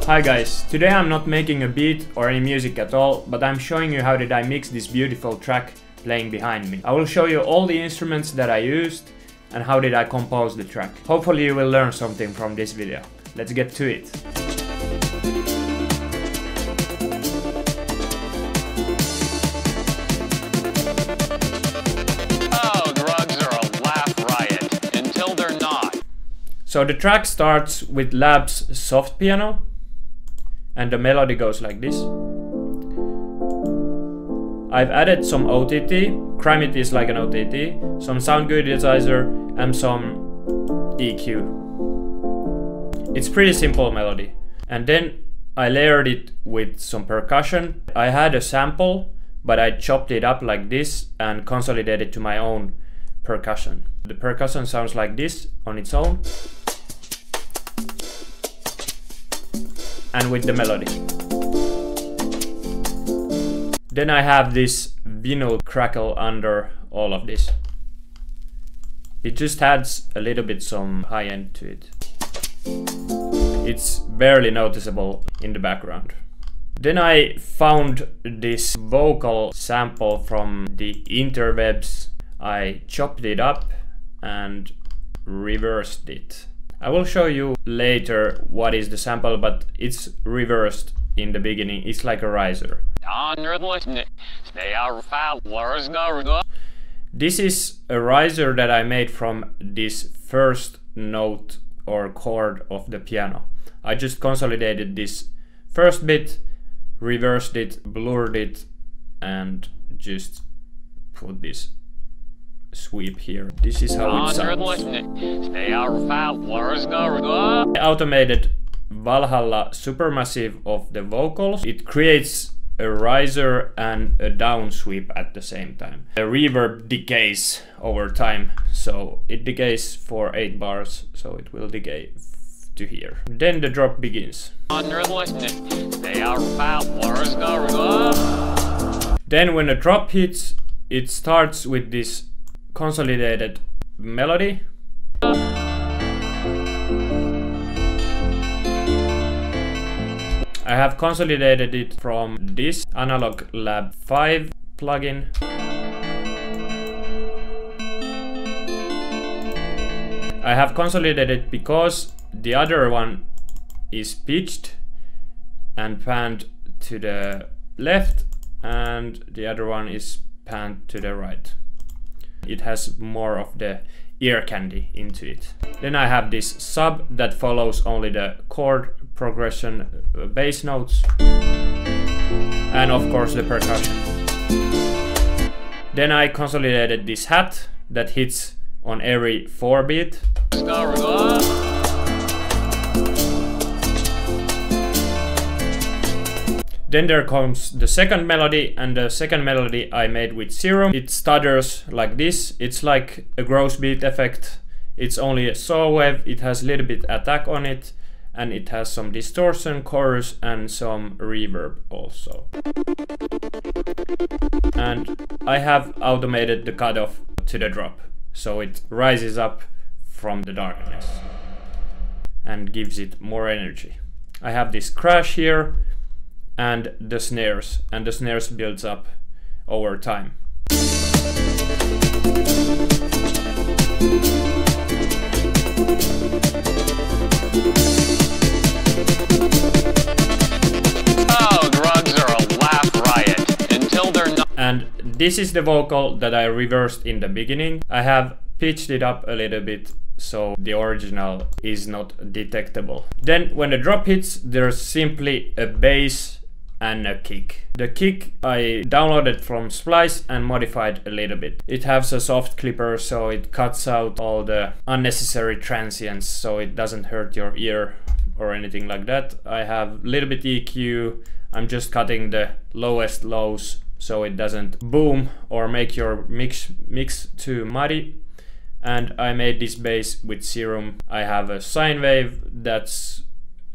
Hi guys, today I'm not making a beat or any music at all, but I'm showing you how did I mix this beautiful track playing behind me. I will show you all the instruments that I used and how did I compose the track. Hopefully you will learn something from this video. Let's get to it. So the track starts with Lab's soft piano and the melody goes like this. I've added some OTT, Crimate is like an OTT, some sound goodizer and some EQ. It's pretty simple melody. And then I layered it with some percussion. I had a sample, but I chopped it up like this and consolidated to my own percussion. The percussion sounds like this on its own. And with the melody. Then I have this vinyl crackle under all of this. It just adds a little bit some high end to it. It's barely noticeable in the background. Then I found this vocal sample from the interwebs. I chopped it up and reversed it. I will show you later what is the sample, but it's reversed in the beginning. It's like a riser. This is a riser that I made from this first note or chord of the piano. I just consolidated this first bit, reversed it, blurred it, and just put this sweep here. This is how it sounds. I automated Valhalla Supermassive of the vocals. It creates a riser and a down sweep at the same time. The reverb decays over time, so it decays for 8 bars, so it will decay to here. Then the drop begins. Then when the drop hits, it starts with this consolidated melody. I have consolidated it from this Analog Lab 5 plugin. I have consolidated it because the other one is pitched and panned to the left and the other one is panned to the right. It has more of the ear candy into it. Then I have this sub that follows only the chord progression, bass notes, and of course the percussion. Then I consolidated this hat that hits on every 4 beat. Then there comes the second melody, and the second melody I made with Serum. It stutters like this. It's like a gross beat effect. It's only a saw wave. It has a little bit attack on it, and it has some distortion, chorus, and some reverb also. And I have automated the cutoff to the drop, so it rises up from the darkness and gives it more energy. I have this crash here and the snares builds up over time. And this is the vocal that I reversed in the beginning. I have pitched it up a little bit so the original is not detectable. Then when the drop hits, there's simply a bass and a kick. The kick I downloaded from Splice and modified a little bit. It has a soft clipper, so it cuts out all the unnecessary transients so it doesn't hurt your ear or anything like that. I have a little bit EQ. I'm just cutting the lowest lows so it doesn't boom or make your mix too muddy. And I made this bass with Serum. I have a sine wave that's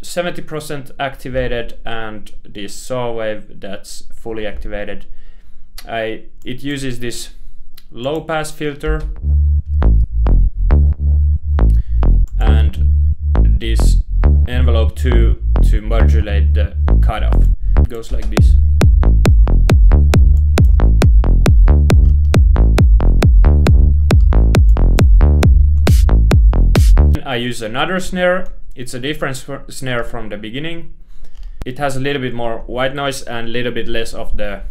70% activated and this saw wave that's fully activated. It uses this low pass filter envelope to modulate the cutoff. It goes like this. I use another snare. It's a different snare from the beginning. It has a little bit more white noise and a little bit less of the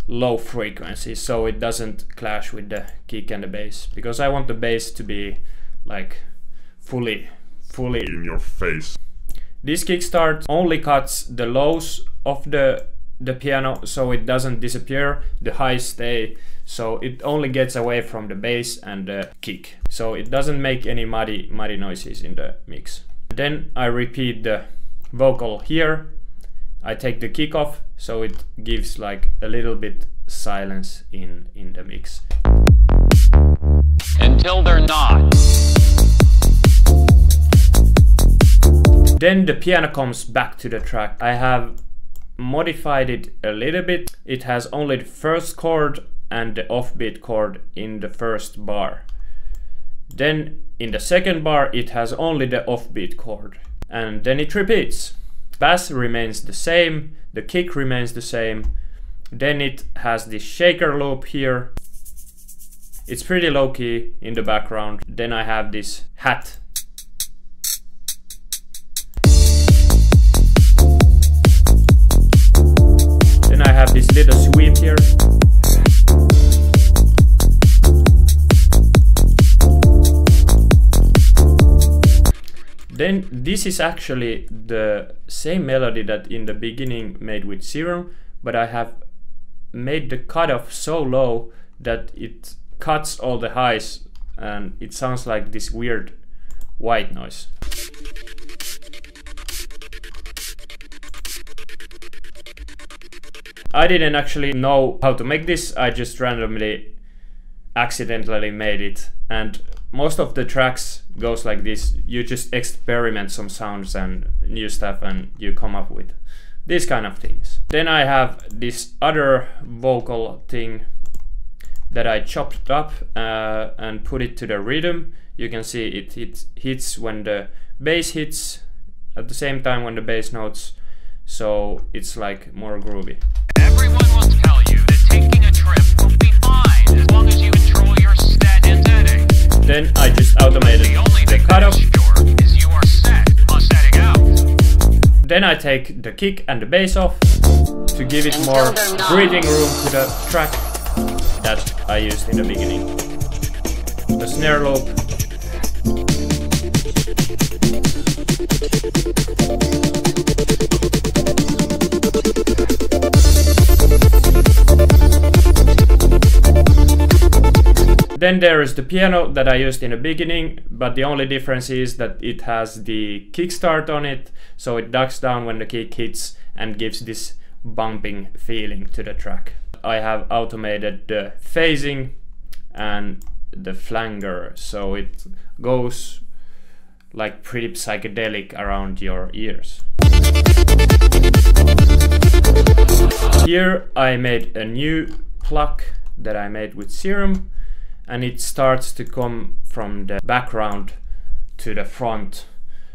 low frequency, so it doesn't clash with the kick and the bass, because I want the bass to be like fully in your face. This kickstart only cuts the lows of the piano, so it doesn't disappear. The highs stay, so it only gets away from the bass and the kick, so it doesn't make any muddy noises in the mix. Then I repeat the vocal here. I take the kick off, so it gives like a little bit silence in the mix. Until they're not. Then the piano comes back to the track. I have modified it a little bit. It has only the first chord and the offbeat chord in the first bar. Then in the second bar it has only the offbeat chord, and then it repeats. Bass remains the same, the kick remains the same. Then it has this shaker loop here. It's pretty low key in the background. Then I have this hat. Then I have this little sweep here. Then this is actually the same melody that in the beginning made with Serum, but I have made the cutoff so low that it cuts all the highs and it sounds like this weird white noise. I didn't actually know how to make this, I just randomly accidentally made it, and most of the tracks goes like this. You just experiment some sounds and new stuff and you come up with these kind of things. Then I have this other vocal thing that I chopped up and put it to the rhythm. You can see it hits when the bass hits at the same time when the bass notes, so it's like more groovy. Everyone will tell you that taking a trip will be fine as long as you control your set and setting. Then I just automated the cutoff. Is you are set on setting out. Then I take the kick and the bass off to give it more breathing room to the track that I used in the beginning. The snare loop. Then there is the piano that I used in the beginning, but the only difference is that it has the kickstart on it, so it ducks down when the kick hits and gives this bumping feeling to the track. I have automated the phasing and the flanger, so it goes like pretty psychedelic around your ears. Here I made a new pluck that I made with Serum, and it starts to come from the background to the front.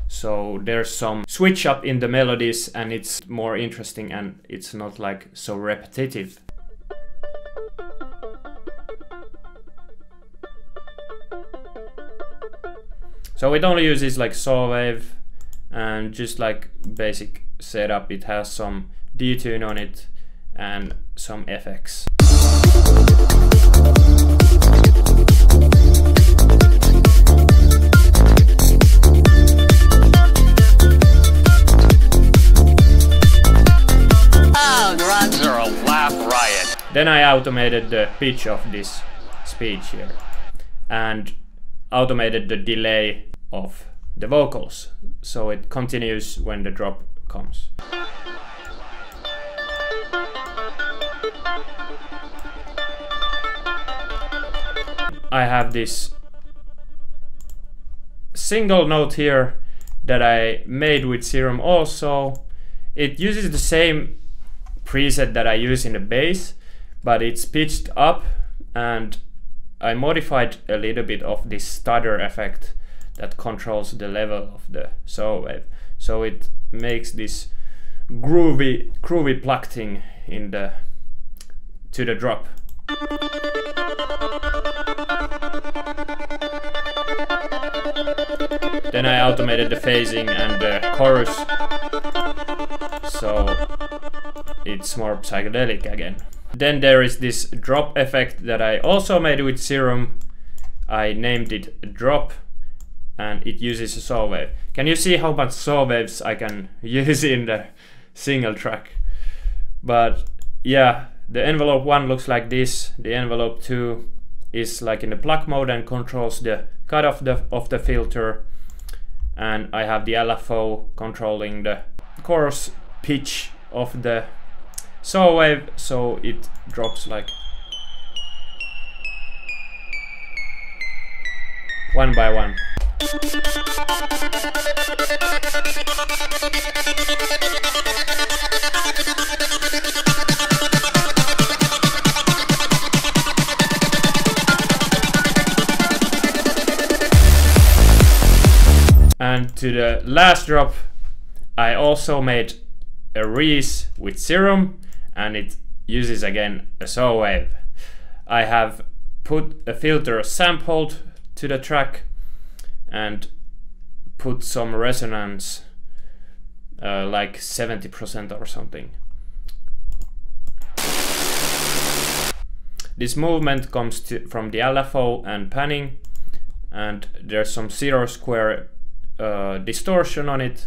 So there's some switch up in the melodies and it's more interesting and it's not like so repetitive. So it only uses like saw wave and just like basic setup. It has some detune on it and some effects. Then I automated the pitch of this speech here and automated the delay of the vocals, so it continues when the drop comes. I have this single note here that I made with Serum also. It uses the same preset that I use in the bass, but it's pitched up and I modified a little bit of this stutter effect that controls the level of the saw wave. so it makes this groovy pluck thing in the to the drop. Then I automated the phasing and the chorus, so it's more psychedelic again. Then there is this drop effect that I also made with Serum. I named it Drop, and it uses a saw wave. Can you see how much saw waves I can use in the single track? But yeah, the envelope 1 looks like this. The envelope 2 is like in the pluck mode and controls the cut of the filter. And I have the LFO controlling the chorus pitch of the saw wave, so it drops like one by one. And to the last drop, I also made a Reese with Serum, and it uses again a saw wave. I have put a filter sampled to the track and put some resonance, like 70% or something. This movement comes from the LFO and panning, and there's some zero square distortion on it,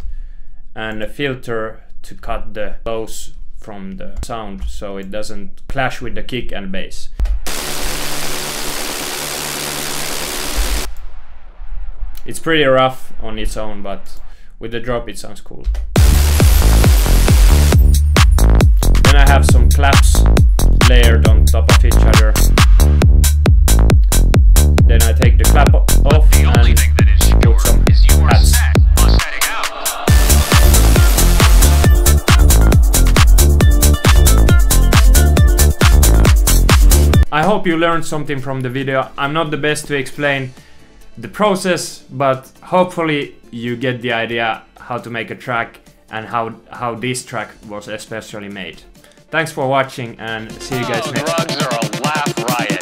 and a filter to cut the lows from the sound so it doesn't clash with the kick and bass. It's pretty rough on its own, but with the drop it sounds cool. Then I have some claps layered on top of each other. Then I take the clap off and put some hats. I hope you learned something from the video. I'm not the best to explain the process, but hopefully you get the idea how to make a track and how this track was especially made. Thanks for watching and see you guys next time. Drugs are a laugh riot.